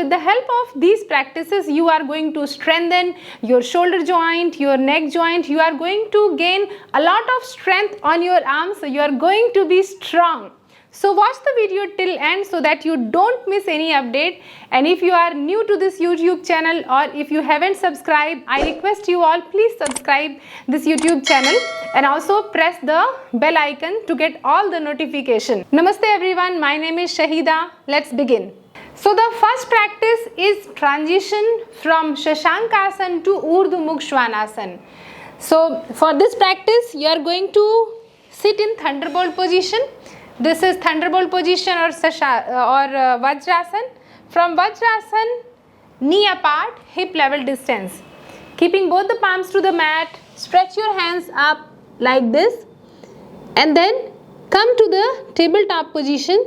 with the help of these practices, you are going to strengthen your shoulder joint, your neck joint. You are going to gain a lot of strength on your arms. So you are going to be strong. So watch the video till end so that you don't miss any update. And if you are new to this YouTube channel or if you haven't subscribed, I request you all, please subscribe this YouTube channel and also press the bell icon to get all the notification. Namaste everyone, my name is Shahida. Let's begin. So the first practice is transition from Shashankasana to Urdhva Mukha Svanasana. So for this practice, you are going to sit in Thunderbolt position. This is Thunderbolt position or Vajrasana. From Vajrasana, knee apart, hip level distance. Keeping both the palms to the mat, stretch your hands up like this and then come to the tabletop position.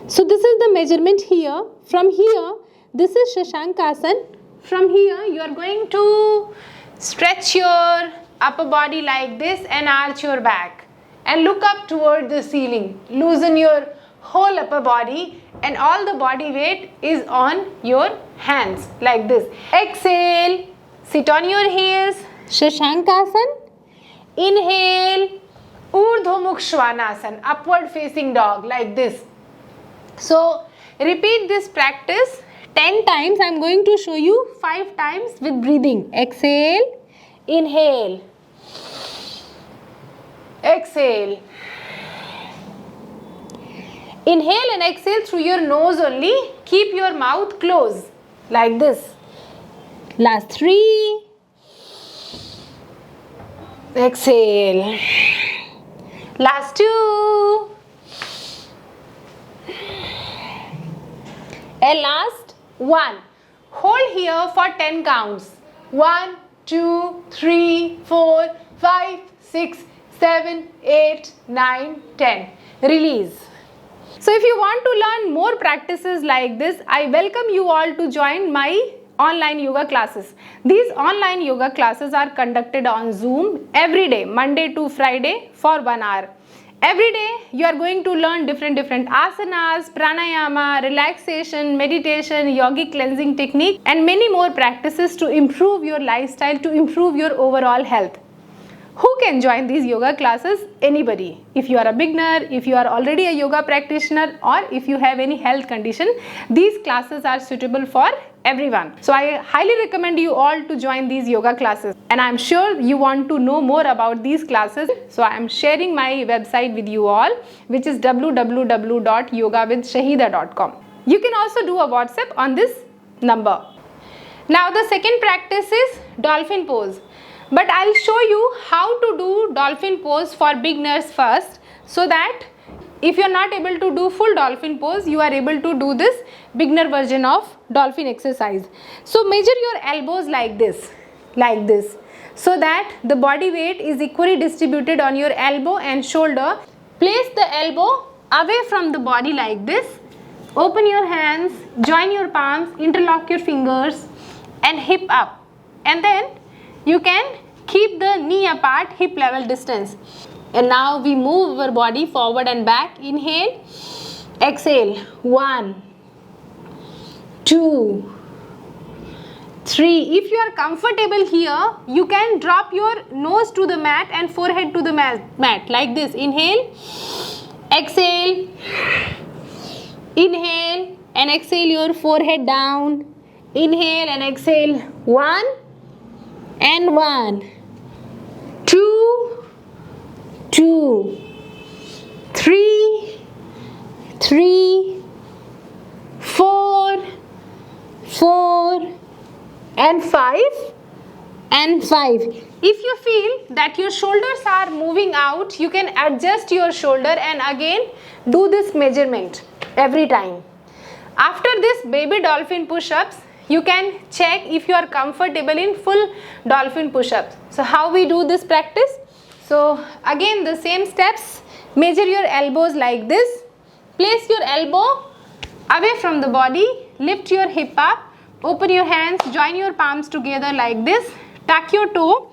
So this is the measurement here. From here, this is Shashankasana. From here, you are going to stretch your upper body like this and arch your back. And look up toward the ceiling. Loosen your whole upper body and all the body weight is on your hands like this. Exhale, sit on your heels, Shashankasana. Inhale, Urdhva Mukha Svanasana, upward facing dog like this. So repeat this practice 10 times. I am going to show you 5 times with breathing. Exhale, inhale. Exhale. Inhale and exhale through your nose only. Keep your mouth closed like this. Last 3. Exhale. Last 2. And last 1. Hold here for 10 counts. 1, 2, 3, 4, 5, 6, 7, 8, 9, 10. Release. So if you want to learn more practices like this, I welcome you all to join my online yoga classes. These online yoga classes are conducted on Zoom every day, Monday to Friday for 1 hour. Every day you are going to learn different asanas, pranayama, relaxation, meditation, yogic cleansing technique and many more practices to improve your lifestyle, to improve your overall health. Who can join these yoga classes? Anybody. If you are a beginner, if you are already a yoga practitioner or if you have any health condition, these classes are suitable for everyone. So I highly recommend you all to join these yoga classes. And I am sure you want to know more about these classes. So I am sharing my website with you all, which is www.yogawithshahida.com. You can also do a WhatsApp on this number. Now the second practice is dolphin pose. But I'll show you how to do dolphin pose for beginners first, so that if you are not able to do full dolphin pose, you are able to do this beginner version of dolphin exercise. So measure your elbows like this, so that the body weight is equally distributed on your elbow and shoulder. Place the elbow away from the body like this. Open your hands, join your palms, interlock your fingers and hip up. And then you can keep the knee apart, hip level distance. And now we move our body forward and back. Inhale, exhale. 1, 2, 3. If you are comfortable here, you can drop your nose to the mat and forehead to the mat like this. Inhale, exhale, inhale and exhale your forehead down. Inhale and exhale. 1 and 1, 2, 2, 3, 3, 4, 4 and 5 and 5. If you feel that your shoulders are moving out, you can adjust your shoulder and again do this measurement every time. After this baby dolphin push-ups, you can check if you are comfortable in full dolphin push-ups. So how we do this practice? So again the same steps. Measure your elbows like this. Place your elbow away from the body. Lift your hip up. Open your hands. Join your palms together like this. Tuck your toe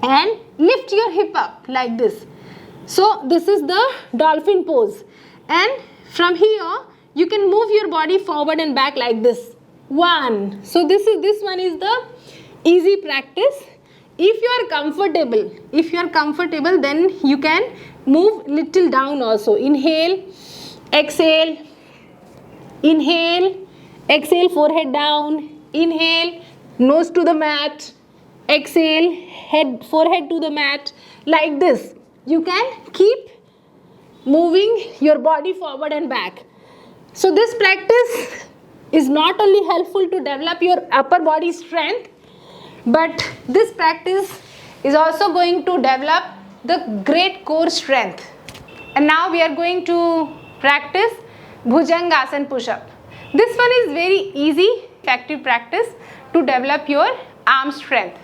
and lift your hip up like this. So this is the dolphin pose. And from here you can move your body forward and back like this. 1. So this one is the easy practice. If you are comfortable, then you can move little down also. Inhale, exhale, forehead down, inhale, nose to the mat, exhale, forehead to the mat, like this. You can keep moving your body forward and back. So this practice is not only helpful to develop your upper body strength, but this practice is also going to develop the great core strength. And now we are going to practice Bhujangasana push-up. This one is very easy, effective practice to develop your arm strength.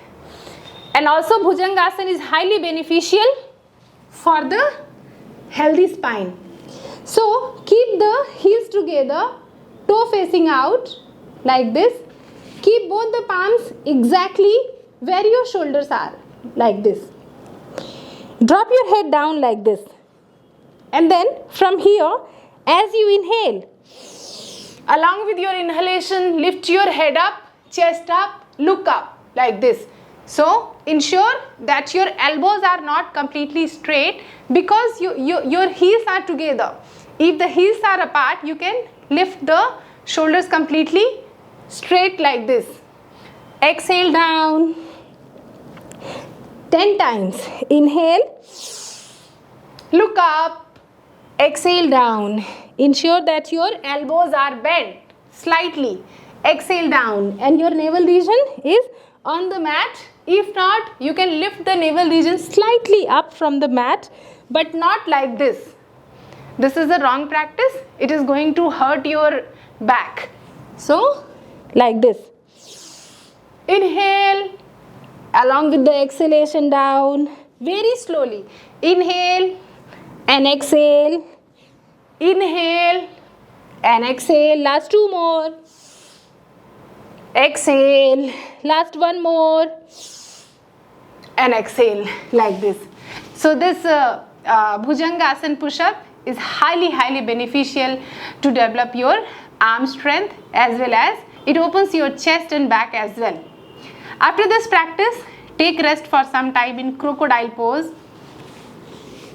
And also Bhujangasana is highly beneficial for the healthy spine. So keep the heels together, toe facing out like this. Keep both the palms exactly where your shoulders are, like this. Drop your head down like this. And then from here, as you inhale, along with your inhalation, lift your head up, chest up, look up, like this. So ensure that your elbows are not completely straight because your heels are together. If the heels are apart, you can lift the shoulders completely straight like this. Exhale down 10 times. Inhale, look up, exhale down. Ensure that your elbows are bent slightly. Exhale down and your navel region is on the mat. If not, you can lift the navel region slightly up from the mat, but not like this. This is the wrong practice. It is going to hurt your back. So, like this. Inhale, along with the exhalation down, very slowly. Inhale and exhale. Inhale and exhale. Last 2 more. Exhale. Last 1 more. And exhale like this. So this Bhujangasana push-up is highly beneficial to develop your arm strength, as well as it opens your chest and back as well. After this practice, take rest for some time in crocodile pose,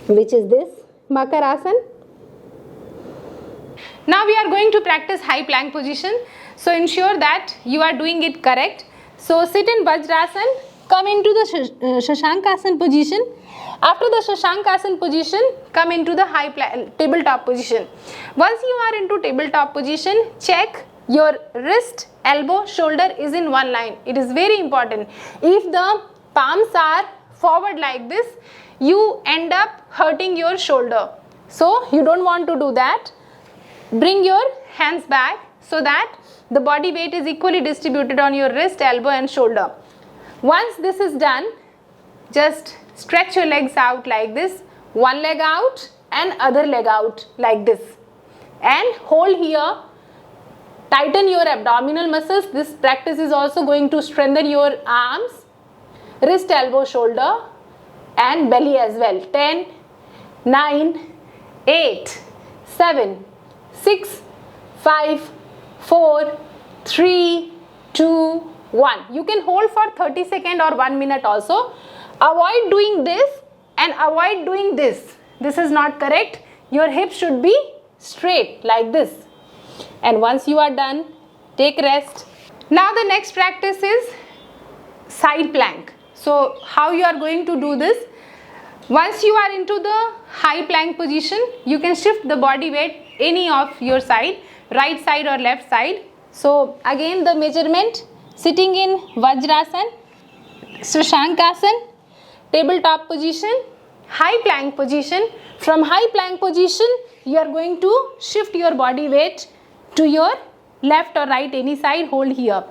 which is this Makarasana. Now we are going to practice high plank position. So ensure that you are doing it correct. So sit in Vajrasana, come into the Shashankasana position. After the Shashankasana position, come into the high tabletop position. Once you are into tabletop position, check your wrist, elbow, shoulder is in one line. It is very important. If the palms are forward like this, you end up hurting your shoulder. So you don't want to do that. Bring your hands back so that the body weight is equally distributed on your wrist, elbow and shoulder. Once this is done, just stretch your legs out like this. One leg out and other leg out like this. And hold here. Tighten your abdominal muscles. This practice is also going to strengthen your arms, wrist, elbow, shoulder and belly as well. 10, 9, 8, 7, 6, 5, 4, 3, 2, 1. You can hold for 30 seconds or 1 minute also. Avoid doing this and avoid doing this. This is not correct. Your hips should be straight like this. And once you are done, take rest. Now the next practice is side plank. So how you are going to do this? Once you are into the high plank position, you can shift the body weight any of your side, right side or left side. So again the measurement, sitting in Vajrasana, Shashankasana, tabletop position, high plank position. From high plank position, you are going to shift your body weight to your left or right, any side, hold here.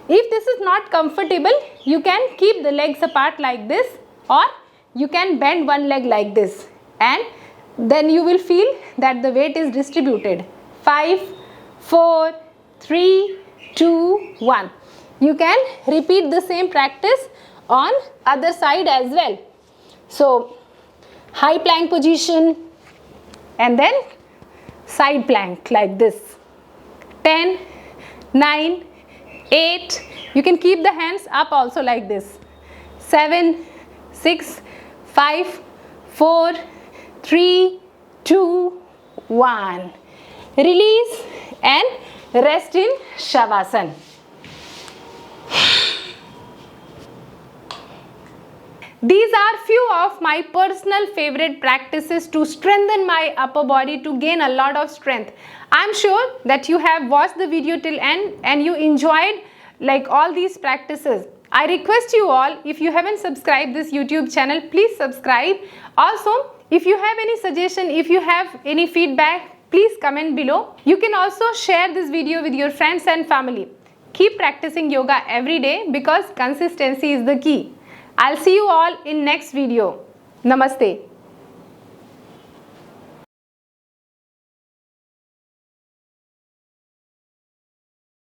If this is not comfortable, you can keep the legs apart like this, or you can bend one leg like this, and then you will feel that the weight is distributed. 5, 4, 3, 2, 1. You can repeat the same practice on other side as well. So high plank position and then side plank like this. 10, 9, 8. You can keep the hands up also like this. 7, 6, 5, 4, 3, 2, 1. Release and rest in Shavasana. These are few of my personal favorite practices to strengthen my upper body, to gain a lot of strength. I'm sure that you have watched the video till end and you enjoyed like all these practices. I request you all, if you haven't subscribed this YouTube channel, please subscribe. Also, if you have any suggestion, if you have any feedback, please comment below. You can also share this video with your friends and family. Keep practicing yoga every day because consistency is the key. I'll see you all in next video. Namaste.